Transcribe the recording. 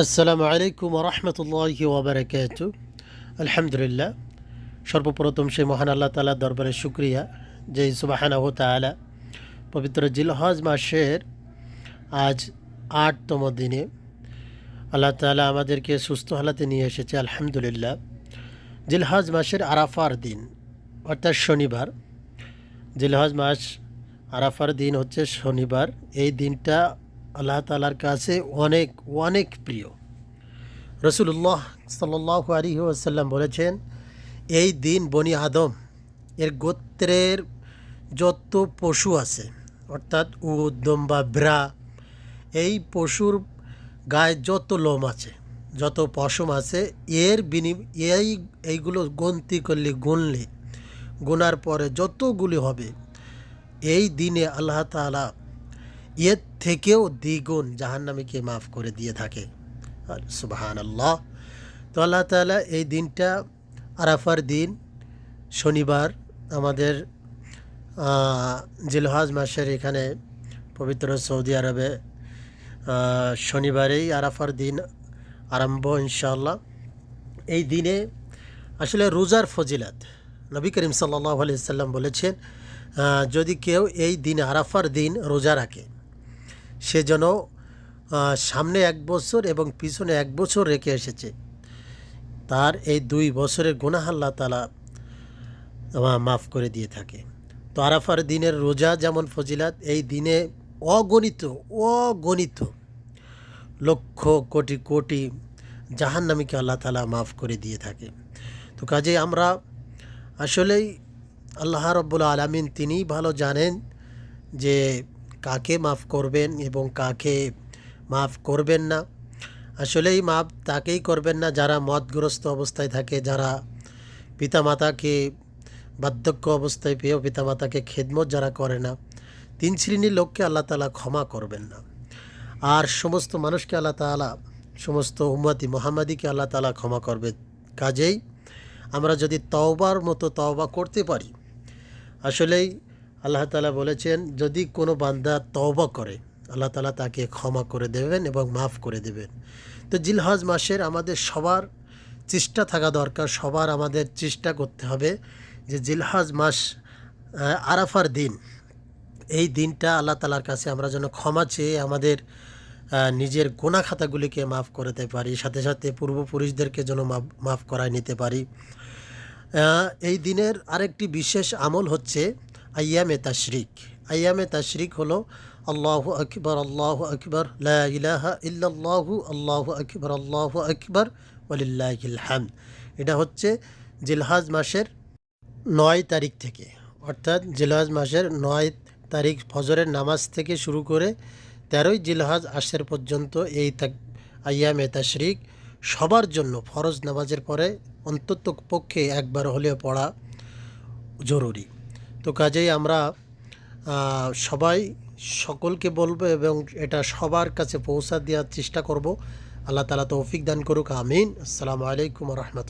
আসসালামু আলাইকুম রহমতুল্লাহি ওবরাকাতু। আলহামদুলিল্লাহ, সর্বপ্রথম সেই মহান আল্লাহ তাআলার দরবারে শুকরিয়া যে সুবহানাহু তাআলা পবিত্র জিলহজ মাসের আজ ৮তম দিনে আল্লাহ তাআলা আমাদেরকে সুস্থ হালাতে নিয়ে এসেছে। আলহামদুলিল্লাহ, জিলহজ মাসের আরাফার দিন অর্থাৎ শনিবার। জিলহজ মাস আরাফার দিন হচ্ছে শনিবার। এই দিনটা আল্লাহ তাআলার কাছে অনেক অনেক প্রিয়। রসুল্লাহ সাল্লাল্লাহু আলাইহি ওয়াসাল্লাম বলেছেন, এই দিন বনি আদম এর গোত্রের যত পশু আছে অর্থাৎ উট, দম্বা, ব্রা, এই পশুর গায়ে যত লোম আছে, যত পশম আছে, এর এইগুলো গুনলে গোনার পরে যতগুলি হবে, এই দিনে আল্লাহ তাআলা এর থেকেও দ্বিগুণ জাহান্নামীকে মাফ করে দিয়ে থাকে। আর সুবহানাল্লাহ। তো আল্লাহ তাআলা এই দিনটা আরাফার দিন শনিবার আমাদের জিলহজ মাসের এখানে পবিত্র সৌদি আরবে শনিবারেই আরাফার দিন আরম্ভ ইনশাআল্লাহ। এই দিনে আসলে রোজার ফজিলত নবী করিম সাল্লাল্লাহু আলাইহি ওয়াসাল্লাম বলেছেন, যদি কেউ এই দিন আরাফার দিন রোজা রাখে, সে যেন সামনে 1 বছর এবং পিছনে 1 বছর রেখে এসেছে, তার এই 2 বছরের গুনাহ আল্লাহ তাআলা মাফ করে দিয়ে থাকে। তো আরাফার দিনের রোজা যেমন ফজিলাত, এই দিনে অগণিত লক্ষ কোটি কোটি জাহান্নামীকে আল্লাহ তাআলা মাফ করে দিয়ে থাকে। তো কাজে আমরা আসলেই আল্লাহ রাব্বুল আলামিন তিনিই ভালো জানেন যে কাকে মাফ করবেন এবং কাকে মাফ করবেন না। আসলেই মাফ তাকেই করবেন না যারা মদগ্রস্ত অবস্থায় থাকে, যারা পিতামাতাকে বার্ধক্য অবস্থায় পেয়েও পিতামাতাকে খেদমত যারা করে না। 3 শ্রেণীর লোককে আল্লাহ তাআলা ক্ষমা করবেন না। আর সমস্ত মানুষকে আল্লাহ তাআলা, সমস্ত উম্মতি মুহাম্মাদিকে আল্লাহ তাআলা ক্ষমা করবে। কাজেই আমরা যদি তওবার মতো তওবা করতে পারি, আসলেই আল্লাহ তাআলা বলেছেন, যদি কোনো বান্দা তওবা করে আল্লাহ তাআলা তাকে ক্ষমা করে দেবেন এবং মাফ করে দেবেন। তো জিলহজ মাসের আমাদের সবার চেষ্টা থাকা দরকার, সবার আমাদের চেষ্টা করতে হবে যে জিলহজ মাস আরাফার দিন, এই দিনটা আল্লাহ তাআলার কাছে আমরা যেন ক্ষমা চেয়ে আমাদের নিজের গুনাহ খাতাগুলিকে মাফ করতে পারি, সাথে সাথে পূর্বপুরুষদেরকে যেন মাফ করায় নিতে পারি। এই দিনের আরেকটি বিশেষ আমল হচ্ছে আইয়ামে তাশরিক। আইয়ামে তাশরিক হলো আল্লাহু আকবার, আল্লাহু আকবার, লা ইলাহা ইল্লাল্লাহু, আল্লাহু আকবার, আল্লাহু আকবার, ওয়ালিল্লাহিল হামদ। এটা হচ্ছে জিলহজ মাসের 9 তারিখ থেকে, অর্থাৎ জিলহজ মাসের 9 তারিখ ফজরের নামাজ থেকে শুরু করে 13ই জিলহজ আসর পর্যন্ত এই আইয়ামে তাশরিক সবার জন্য ফরজ নামাজের পরে অন্তত পক্ষে একবার হলেও পড়া জরুরি। তো কাজেই আমরা সবাই সকলকে বলবো এবং এটা সবার কাছে পৌঁছা দেওয়ার চেষ্টা করব। আল্লাহ তাআলা তৌফিক দান করুক, আমিন। আসসালামু আলাইকুম ওয়া রাহমাতুল্লাহ।